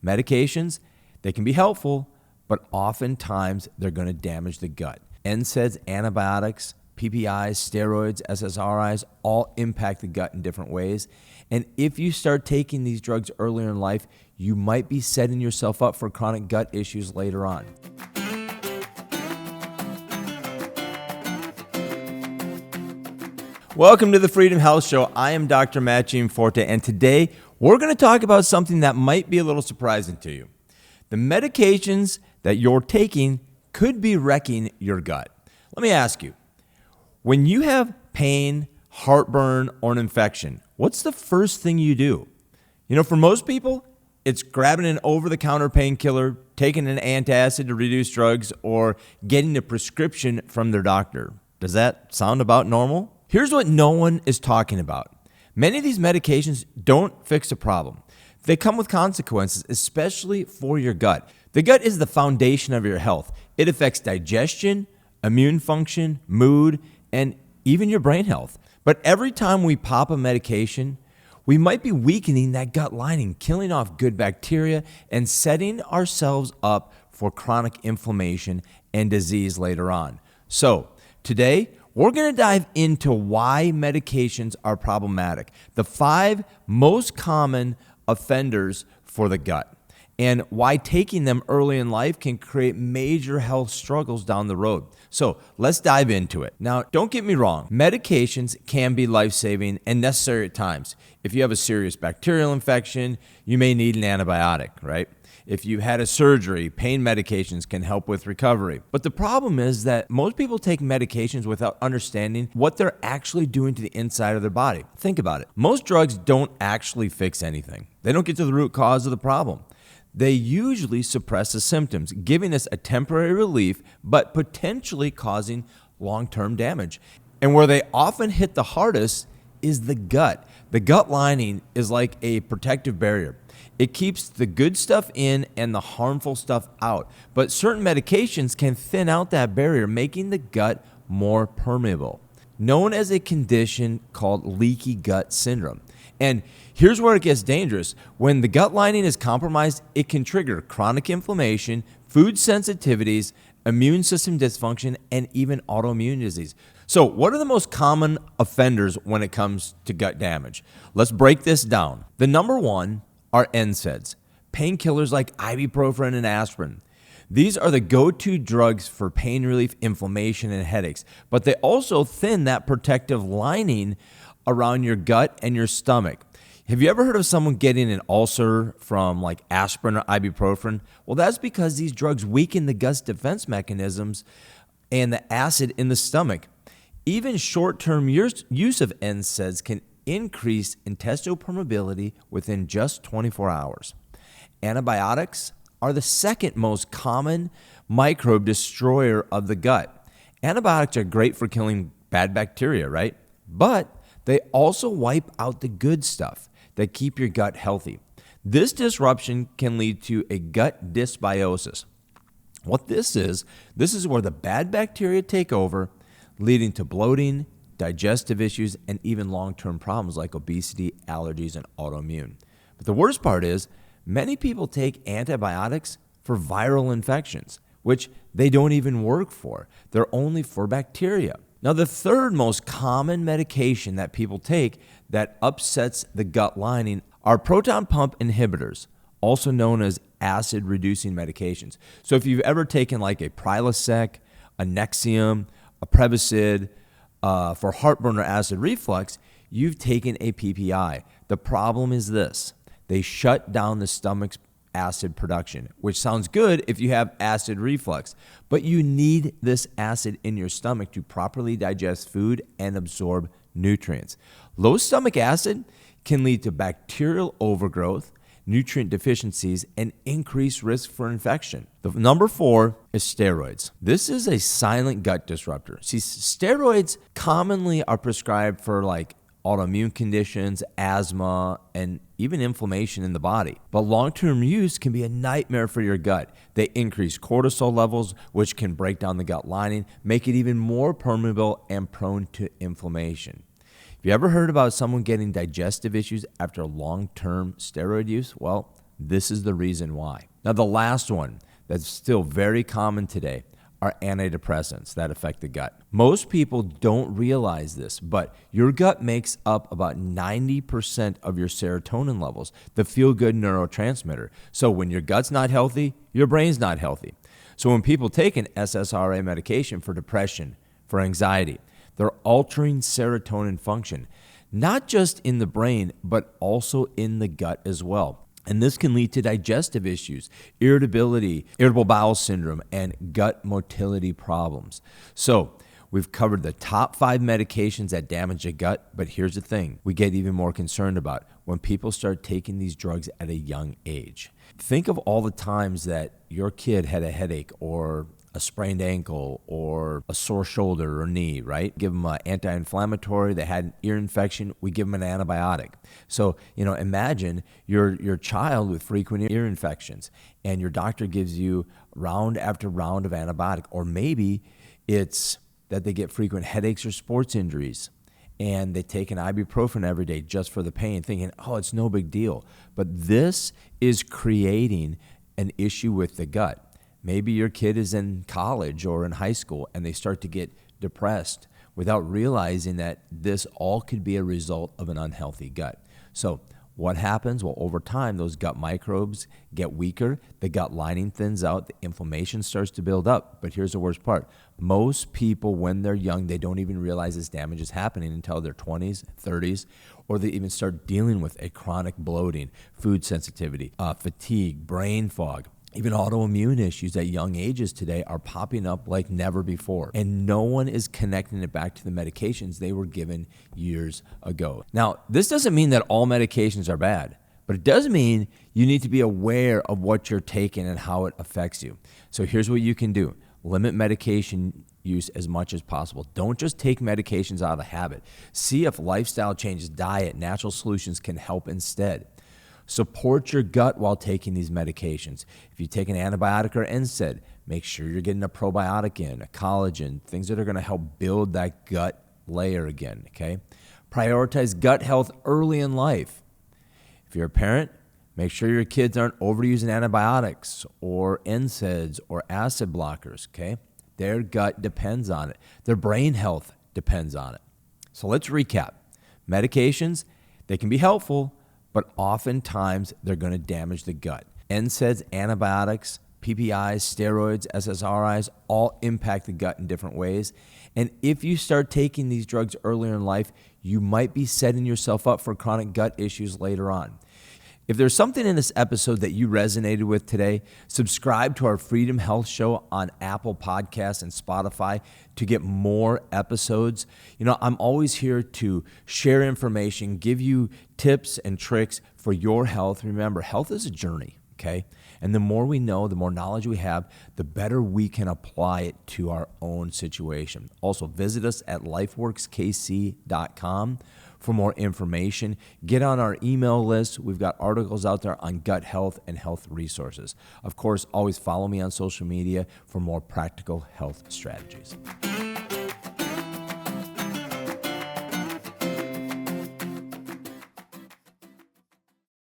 Medications, they can be helpful, but oftentimes they're going to damage the gut. NSAIDs, antibiotics, PPIs, steroids, SSRIs all impact the gut in different ways. And if you start taking these drugs earlier in life, you might be setting yourself up for chronic gut issues later on. Welcome to the Freedom Health Show. I am Dr. Matt Gianforte, and today we're going to talk about something that might be a little surprising to you. The medications that you're taking could be wrecking your gut. Let me ask you, when you have pain, heartburn, or an infection, what's the first thing you do? For most people, it's grabbing an over-the-counter painkiller, taking an antacid to reduce drugs, or getting a prescription from their doctor. Does that sound about normal? Here's what no one is talking about. Many of these medications don't fix a problem. They come with consequences, especially for your gut. The gut is the foundation of your health. It affects digestion, immune function, mood, and even your brain health. But every time we pop a medication, we might be weakening that gut lining, killing off good bacteria, and setting ourselves up for chronic inflammation and disease later on. So today, we're going to dive into why medications are problematic, the 5 most common offenders for the gut, and why taking them early in life can create major health struggles down the road. So let's dive into it. Now, don't get me wrong. Medications can be life-saving and necessary at times. If you have a serious bacterial infection, you may need an antibiotic, right? If you had a surgery, pain medications can help with recovery. But the problem is that most people take medications without understanding what they're actually doing to the inside of their body. Think about it. Most drugs don't actually fix anything. They don't get to the root cause of the problem. They usually suppress the symptoms, giving us a temporary relief, but potentially causing long-term damage. And where they often hit the hardest is the gut. The gut lining is like a protective barrier. It keeps the good stuff in and the harmful stuff out. But certain medications can thin out that barrier, making the gut more permeable, known as a condition called leaky gut syndrome. And here's where it gets dangerous. When the gut lining is compromised, it can trigger chronic inflammation, food sensitivities, immune system dysfunction, and even autoimmune disease. So what are the most common offenders when it comes to gut damage? Let's break this down. The number one are NSAIDs, painkillers like ibuprofen and aspirin. These are the go-to drugs for pain relief, inflammation, and headaches, but they also thin that protective lining around your gut and your stomach. Have you ever heard of someone getting an ulcer from like aspirin or ibuprofen? Well, that's because these drugs weaken the gut's defense mechanisms and the acid in the stomach. Even short-term use of NSAIDs can increase intestinal permeability within just 24 hours. Antibiotics are the second most common microbe destroyer of the gut. Antibiotics are great for killing bad bacteria, right? But they also wipe out the good stuff that keep your gut healthy. This disruption can lead to a gut dysbiosis. What this is where the bad bacteria take over, leading to bloating, digestive issues, and even long-term problems like obesity, allergies, and autoimmune. But the worst part is many people take antibiotics for viral infections, which they don't even work for. They're only for bacteria. Now, the third most common medication that people take that upsets the gut lining are proton pump inhibitors, also known as acid-reducing medications. So if you've ever taken like a Prilosec, a Nexium, a Prevacid, for heartburn or acid reflux, you've taken a PPI. The problem is this: they shut down the stomach's acid production, which sounds good if you have acid reflux, but you need this acid in your stomach to properly digest food and absorb nutrients. Low stomach acid can lead to bacterial overgrowth, nutrient deficiencies, and increased risk for infection. The number 4 is steroids. This is a silent gut disruptor. See, steroids commonly are prescribed for like autoimmune conditions, asthma, and even inflammation in the body. But long-term use can be a nightmare for your gut. They increase cortisol levels, which can break down the gut lining, make it even more permeable and prone to inflammation. Have you ever heard about someone getting digestive issues after long-term steroid use? Well, This is the reason why. Now, the last one that's still very common today are antidepressants that affect the gut. Most people don't realize this, but your gut makes up about 90% of your serotonin levels, the feel-good neurotransmitter. So when your gut's not healthy, your brain's not healthy. So when people take an SSRI medication for depression, for anxiety, they're altering serotonin function, not just in the brain, but also in the gut as well. And this can lead to digestive issues, irritability, irritable bowel syndrome, and gut motility problems. So we've covered the top 5 medications that damage the gut, but here's the thing we get even more concerned about when people start taking these drugs at a young age. Think of all the times that your kid had a headache or a sprained ankle or a sore shoulder or knee, right? Give them an anti-inflammatory. They had an ear infection. We give them an antibiotic. So, imagine your child with frequent ear infections and your doctor gives you round after round of antibiotic. Or maybe it's that they get frequent headaches or sports injuries and they take an ibuprofen every day just for the pain, thinking, oh, it's no big deal. But this is creating an issue with the gut. Maybe your kid is in college or in high school and they start to get depressed without realizing that this all could be a result of an unhealthy gut. So what happens? Well, over time, those gut microbes get weaker, the gut lining thins out, the inflammation starts to build up. But here's the worst part. Most people, when they're young, they don't even realize this damage is happening until their 20s, 30s, or they even start dealing with a chronic bloating, food sensitivity, fatigue, brain fog. Even autoimmune issues at young ages today are popping up like never before. And no one is connecting it back to the medications they were given years ago. Now, this doesn't mean that all medications are bad, but it does mean you need to be aware of what you're taking and how it affects you. So here's what you can do. Limit medication use as much as possible. Don't just take medications out of habit. See if lifestyle changes, diet, natural solutions can help instead. Support your gut while taking these medications. If you take an antibiotic or NSAID, make sure you're getting a probiotic in, a collagen, things that are going to help build that gut layer again, okay? Prioritize gut health early in life. If you're a parent, make sure your kids aren't overusing antibiotics or NSAIDs or acid blockers, okay? Their gut depends on it. Their brain health depends on it. So let's recap. Medications, they can be helpful, but oftentimes they're going to damage the gut. NSAIDs, antibiotics, PPIs, steroids, SSRIs all impact the gut in different ways. And if you start taking these drugs earlier in life, you might be setting yourself up for chronic gut issues later on. If there's something in this episode that you resonated with today, subscribe to our Freedom Health Show on Apple Podcasts and Spotify to get more episodes. I'm always here to share information, give you tips and tricks for your health. Remember, health is a journey, okay? And the more we know, the more knowledge we have, the better we can apply it to our own situation. Also, visit us at LifeWorksKC.com for more information. Get on our email list. We've got articles out there on gut health and health resources. Of course, always follow me on social media for more practical health strategies.